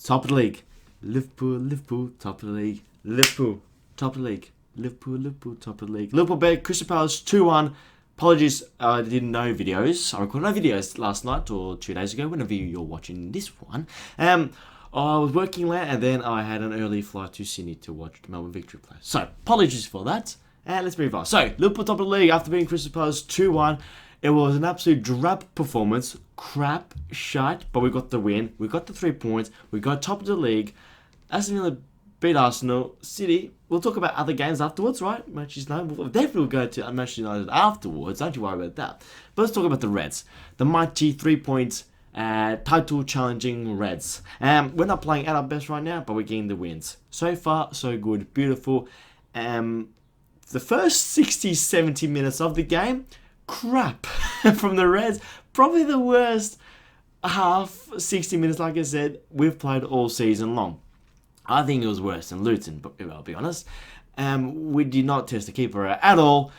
top of the league. Liverpool, top of the league. Liverpool, top of the league. Liverpool, top of the league. Liverpool beat Crystal Palace 2-1. Apologies, I didn't know videos. I recorded no videos last night or 2 days ago, whenever you're watching this one. I was working late and then I had an early flight to Sydney to watch the Melbourne victory play. So, apologies for that. And let's move on. So, Liverpool top of the league after beating Crystal Palace 2-1. It was an absolute drab performance. Crap, shite, but we got the win. We got the 3 points. We got top of the league. Aston Villa beat Arsenal. City, we'll talk about other games afterwards, right? Manchester United. We'll definitely go to Manchester United afterwards. Don't you worry about that. But let's talk about the Reds. The mighty 3-point title challenging Reds. We're not playing at our best right now, but we're getting the wins. So far, so good. Beautiful. The first 60-70 minutes of the game, crap from the Reds. Probably the worst half 60 minutes, like I said, we've played all season long. I think it was worse than Luton, but I'll be honest. We did not test the keeper at all.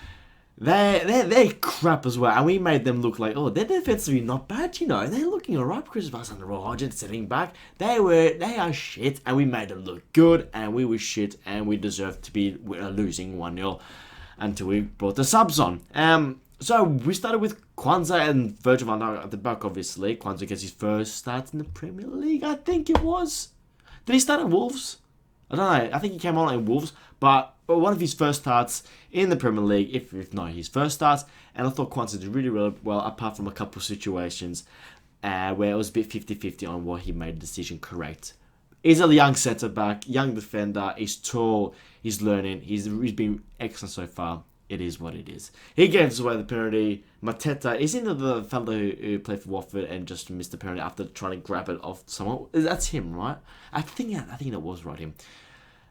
They're crap as well, and we made them look like, they're defensively not bad, you know. They're looking alright. Chris Bass under Roy Hodgson sitting back. They are shit, and we made them look good, and we were shit, and we deserved to be losing 1-0 until we brought the subs on. So we started with Kwanzaa and Virgil van Dijk at the back, obviously. Kwanzaa gets his first start in the Premier League, I think it was. Did he start at Wolves? I don't know. I think he came on at Wolves, but one of his first starts in the Premier League, if not his first starts. And I thought Kwanzaa did really, really well, apart from a couple of situations where it was a bit 50-50 on what he made the decision correct. He's a young centre-back, young defender. He's tall. He's learning. He's been excellent so far. It is what it is. He gave away the penalty. Mateta, isn't the fellow who played for Watford and just missed the penalty after trying to grab it off someone? That's him, right? I think that was right, him.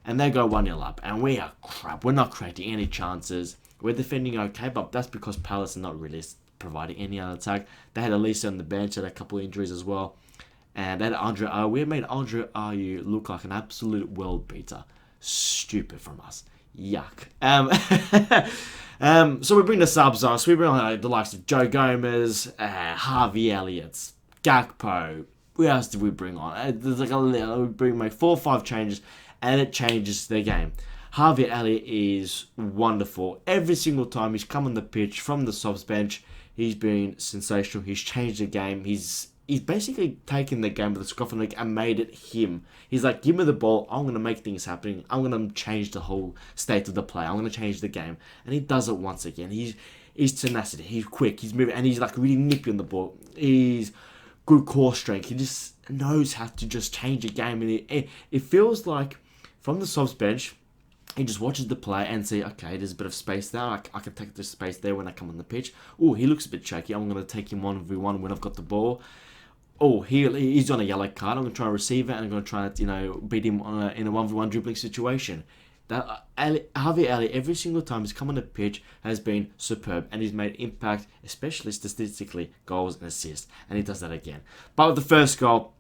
And they go 1-0 up, and we are crap. We're not creating any chances. We're defending okay, but that's because Palace are not really providing any other attack. They had Elisa on the bench, had a couple of injuries as well. And they had Andre Ayew. We made Andre Ayew look like an absolute world beater. Stupid from us. Yuck. So we bring the subs on. So we bring on the likes of Joe Gomez, Harvey Elliott, Gakpo. Who else did we bring on? There's we bring like 4 or 5 changes, and it changes the game. Harvey Elliott is wonderful. Every single time he's come on the pitch from the subs bench, he's been sensational. He's changed the game. He's basically taken the game of the Scotland League and made it him. He's like, give me the ball, I'm going to make things happen. I'm going to change the whole state of the play. I'm going to change the game. And he does it once again. He's tenacity, he's quick, he's moving, and he's like really nippy on the ball. He's good core strength. He just knows how to just change a game. And it feels like from the subs bench, he just watches the play and see, okay, there's a bit of space there. I can take this space there when I come on the pitch. Oh, he looks a bit shaky. I'm going to take him 1v1 when I've got the ball. Oh, he's on a yellow card. I'm going to try and receive it, and I'm going to try to, beat him in a 1v1 dribbling situation. Harvey Elliott, every single time he's come on the pitch, has been superb, and he's made impact, especially statistically, goals and assists, and he does that again. But with the first goal,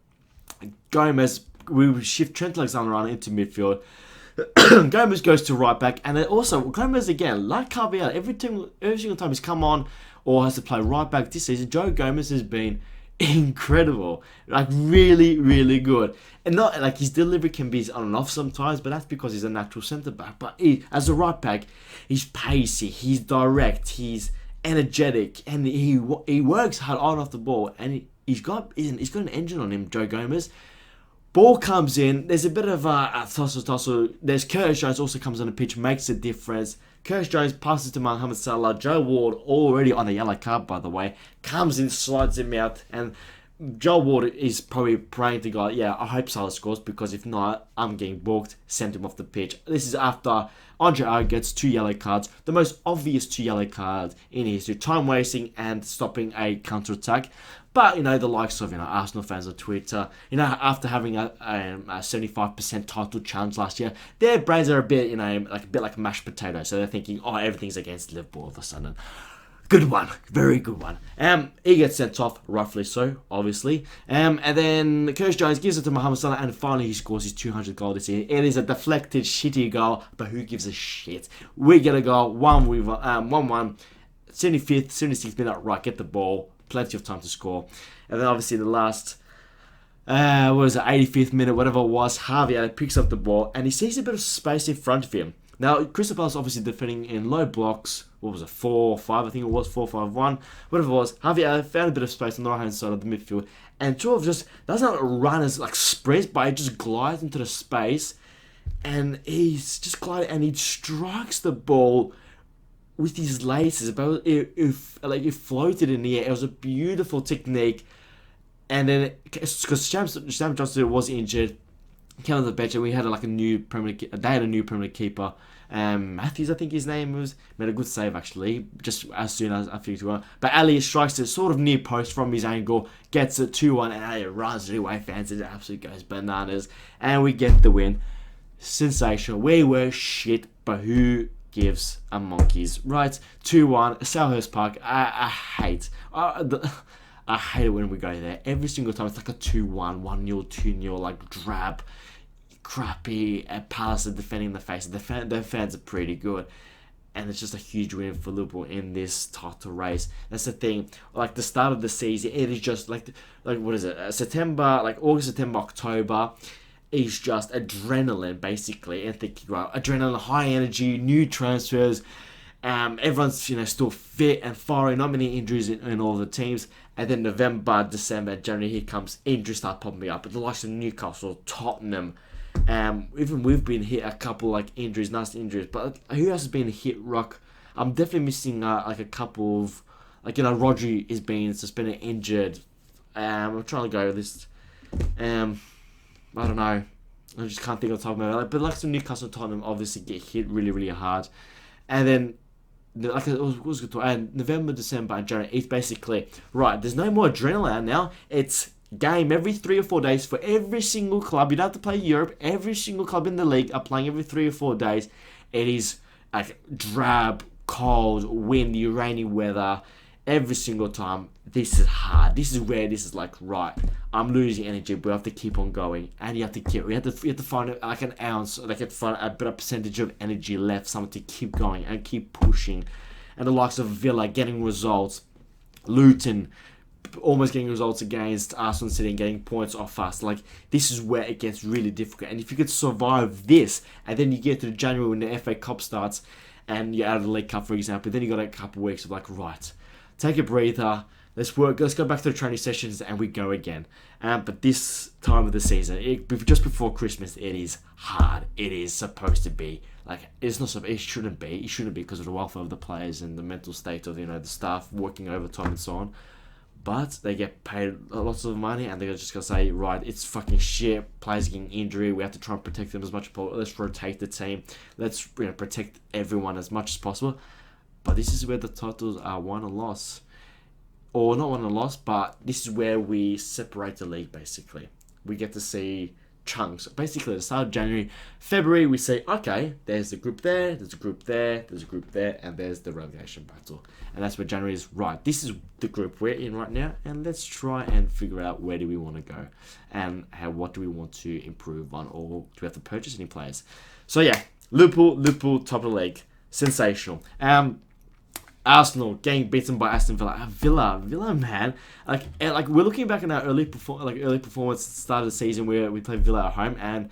Gomez, we shift Trent Alexander-Arnold into midfield. Gomez goes to right back, and then also Gomez again, like Harvey Elliott, every single time he's come on or has to play right back this season, Joe Gomez has been incredible, like really, really good. And not like his delivery can be on and off sometimes, but that's because he's a natural centre back. But as a right back, he's pacey, he's direct, he's energetic, and he works hard on off the ball, and he's got an engine on him, Joe Gomez. Ball comes in, there's a bit of a tussle. There's Curtis Jones also comes on the pitch, makes a difference. Curtis Jones passes to Mohamed Salah. Joe Ward, already on a yellow card, by the way, comes in, slides him out, and Joe Ward is probably praying to God, I hope Salah scores, because if not, I'm getting booked, sent him off the pitch. This is after Andre Ayew gets 2 yellow cards, the most obvious 2 yellow cards in history, time wasting and stopping a counter-attack. But, the likes of, Arsenal fans on Twitter, after having a 75% title challenge last year, their brains are a bit, like mashed potato. So they're thinking, everything's against Liverpool all of a sudden. Good one. Very good one. He gets sent off, roughly so, obviously. And then Curtis Jones gives it to Mohamed Salah, and finally he scores his 200th goal this year. It is a deflected, shitty goal, but who gives a shit? We get a goal, 1-1, 75th, 76th minute, right, get the ball. Plenty of time to score. And then obviously the last what is it, 85th minute, whatever it was, Harvey picks up the ball and he sees a bit of space in front of him. Now, Crystal Palace obviously defending in low blocks. What was it, 4-5? I think it was 4-5-1. Whatever it was, Harvey found a bit of space on the right hand side of the midfield and sort of just doesn't run as like sprints, but he just glides into the space and he's just gliding and he strikes the ball with his laces. But it floated in the air. It was a beautiful technique. And then, because Sam Johnson was injured, came on the bench, and we had like a new Premier League. They had a new Premier League keeper, Matthews, I think his name was, made a good save actually, just as soon as I figured it out. But Ali strikes it sort of near post from his angle, gets it 2-1, and Ali runs it away, fans. It absolutely goes bananas, and we get the win. Sensational. We were shit, but who gives a monkeys, right? 2-1, Selhurst Park. I hate. I hate it when we go there. Every single time it's like a 2-1, 1-0, 2-0, like drab, crappy. Palace are defending the face. The fans are pretty good. And it's just a huge win for Liverpool in this title race. That's the thing. Like the start of the season, it is just like what is it? September, like August, September, October. Is just adrenaline basically, and thinking, right, adrenaline, high energy, new transfers. Everyone's still fit and firing. Not many injuries in all the teams. And then November, December, January, here comes injuries start popping up. But the likes of Newcastle, Tottenham, even we've been hit a couple like injuries, nasty injuries. But who else has been hit? Rock. I'm definitely missing like a couple of Rodri is being suspended, injured. I'm trying to go with this. I don't know. I just can't think of the top of my head. But like some Newcastle, Tottenham obviously get hit really, really hard, and then. Like it was good to, and November, December, and January, it's basically right. There's no more adrenaline now. It's game every 3 or 4 days for every single club. You don't have to play Europe. Every single club in the league are playing every 3 or 4 days. It is like drab, cold, windy, rainy weather every single time. This is hard. This is where this is like right. I'm losing energy, but we have to keep on going, and you have to find like an ounce, like a better percentage of energy left, something to keep going and keep pushing. And the likes of Villa getting results, Luton almost getting results against Arsenal City and getting points off us. Like this is where it gets really difficult. And if you could survive this, and then you get to January when the FA Cup starts, and you're out of the League Cup, for example, then you got a couple of weeks of like right, take a breather. Let's work. Let's go back to the training sessions and we go again. But this time of the season, just before Christmas, it is hard. It is supposed to be like it's not. It shouldn't be. It shouldn't be because of the welfare of the players and the mental state of the staff working overtime and so on. But they get paid lots of money and they're just gonna say, right, it's fucking shit. Players getting injury. We have to try and protect them as much as possible. Let's rotate the team. Let's protect everyone as much as possible. But this is where the titles are won or lost. Or not won or lost, but this is where we separate the league, basically. We get to see chunks. Basically, at the start of January, February, we say, okay, there's a group there, there's a group there, there's a group there, and there's the relegation battle. And that's where January is, right, this is the group we're in right now, and let's try and figure out where do we want to go, and what do we want to improve on, or do we have to purchase any players? So yeah, Liverpool, top of the league. Sensational. Arsenal getting beaten by Aston Villa. Villa, man. Like we're looking back in our early performance at the start of the season where we played Villa at home and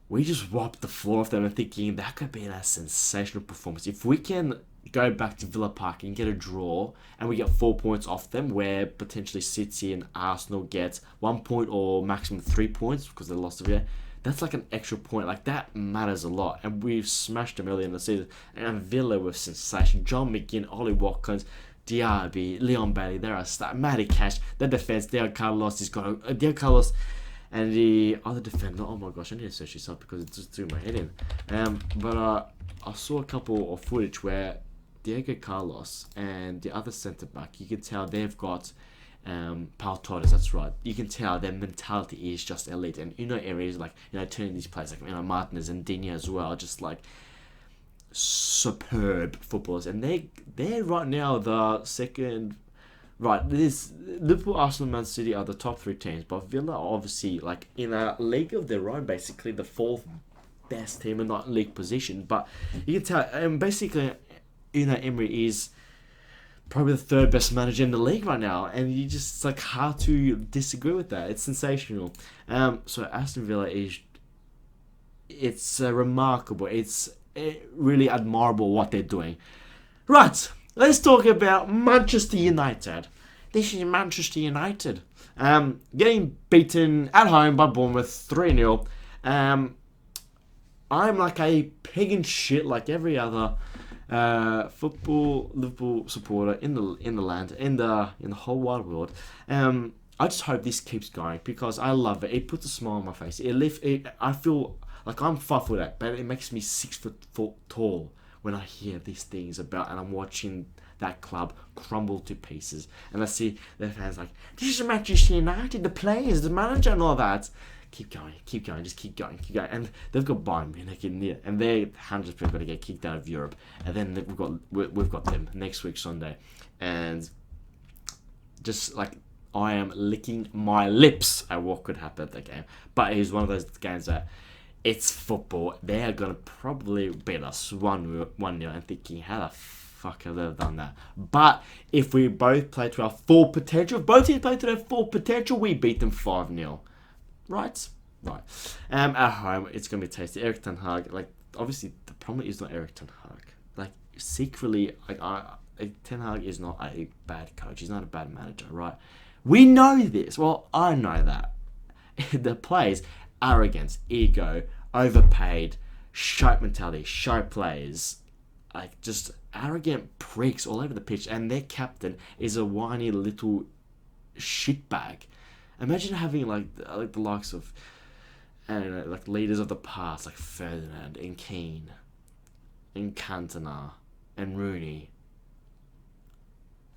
we just whopped the floor off them and thinking that could be a sensational performance. If we can go back to Villa Park and get a draw and we get 4 points off them where potentially City and Arsenal get 1 point or maximum 3 points because they lost it. That's like an extra point. Like, that matters a lot. And we've smashed them early in the season. And Villa was sensational. John McGinn, Ollie Watkins, Diaby, Leon Bailey, they're a star. Matty Cash, the defense, Diego Carlos, he's got Diego Carlos, and the other defender, oh my gosh, I need to search this up because it just threw my head in. But I saw a couple of footage where Diego Carlos and the other centre-back, you can tell they've got Paul Torres, that's right. You can tell their mentality is just elite, and areas like turning these players like Martinez and Digne as well, just like superb footballers, and they're right now the second. Right, this Liverpool, Arsenal, Man City are the top 3 teams, but Villa are obviously like in a league of their own, basically the 4th best team and not league position. But you can tell, basically, Emery is probably the third best manager in the league right now, and you just, it's like hard to disagree with that. It's sensational. So Aston Villa is, it's remarkable. It's really admirable what they're doing. Right, let's talk about Manchester United. This is Manchester United. Getting beaten at home by Bournemouth 3-0. I'm like a pig in shit, like every other football Liverpool supporter in the land, in the whole wide world. I just hope this keeps going because I love it. It puts a smile on my face. I feel like I'm 5'8", but it makes me 6 foot tall when I hear these things about, and I'm watching that club crumble to pieces, and I see their fans like, this is Manchester United, the players, the manager, and all that. Keep going, just keep going. And they've got Bayern Munich in there, and they're 100% going to get kicked out of Europe. And then we've got them next week Sunday, and just like, I am licking my lips at what could happen at that game. But it was one of those games that, it's football. They are going to probably beat us 1-0 and thinking, how the fuck have they done that? But if we both play to our full potential, if both teams play to their full potential, we beat them 5-0. Right. At home, it's going to be tasty. Erik ten Hag, like, obviously, the problem is not Erik ten Hag. Like, secretly, Ten Hag is not a bad coach. He's not a bad manager, right? We know this. Well, I know that. The players, arrogance, ego, overpaid, shite mentality, shite players, like, just arrogant pricks all over the pitch, and their captain is a whiny little shitbag. Imagine having like the likes of, I don't know, like leaders of the past, like Ferdinand and Keane and Cantona and Rooney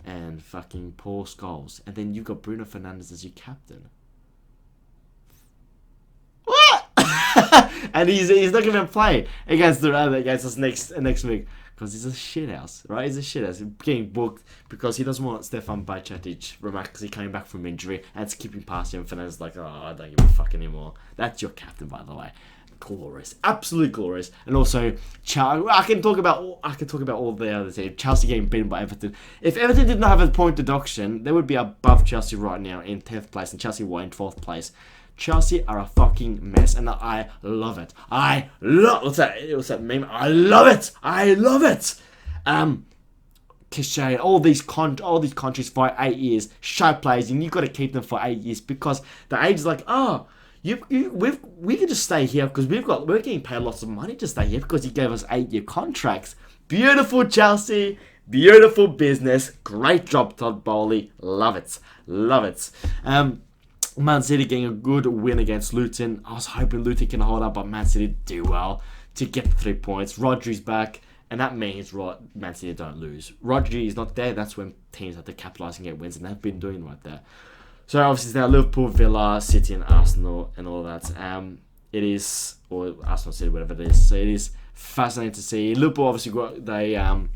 and fucking Paul Scholes, and then you've got Bruno Fernandes as your captain. What? And he's not going to play against us next week because he's a shithouse, right? He's a shithouse. He's getting booked because he doesn't want Stefan Bajcetic because he came back from injury, and it's keeping past him. Fernandes like, oh, I don't give a fuck anymore. That's your captain, by the way. Glorious, absolutely glorious. And also, I can talk about all the other teams. Chelsea getting beaten by Everton. If Everton did not have a point deduction, they would be above Chelsea right now in 10th place, and Chelsea were in 4th place. Chelsea are a fucking mess, and I love it. What's that meme? I love it. Cliche. All these countries for 8 years, show players, and you've got to keep them for 8 years because the age is like, oh, we can just stay here because we're getting paid lots of money to stay here because he gave us 8-year contracts. Beautiful Chelsea, beautiful business, great job Todd Bowley, love it. Man City getting a good win against Luton. I was hoping Luton can hold up, but Man City do well to get the 3 points. Rodri's back, and that means Man City don't lose. Rodri is not there. That's when teams have to capitalise and get wins, and they've been doing right there. So obviously it's now Liverpool, Villa, City, and Arsenal, and all that. It is, or Arsenal City, whatever it is. So it is fascinating to see. Liverpool obviously got the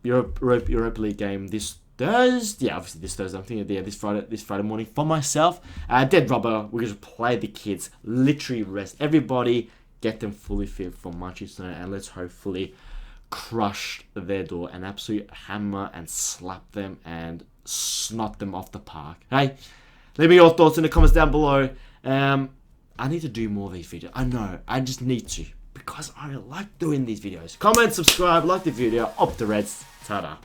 Europa League game this Thursday. Yeah, obviously this Thursday. I'm thinking, this Friday morning for myself. Dead rubber. We're gonna play the kids. Literally rest everybody. Get them fully fit for Manchester United, and let's hopefully crush their door and absolutely hammer and slap them and snot them off the park. Hey, leave me your thoughts in the comments down below. I need to do more of these videos. I know, I just need to because I like doing these videos. Comment, subscribe, like the video. Up the Reds. Ta-da.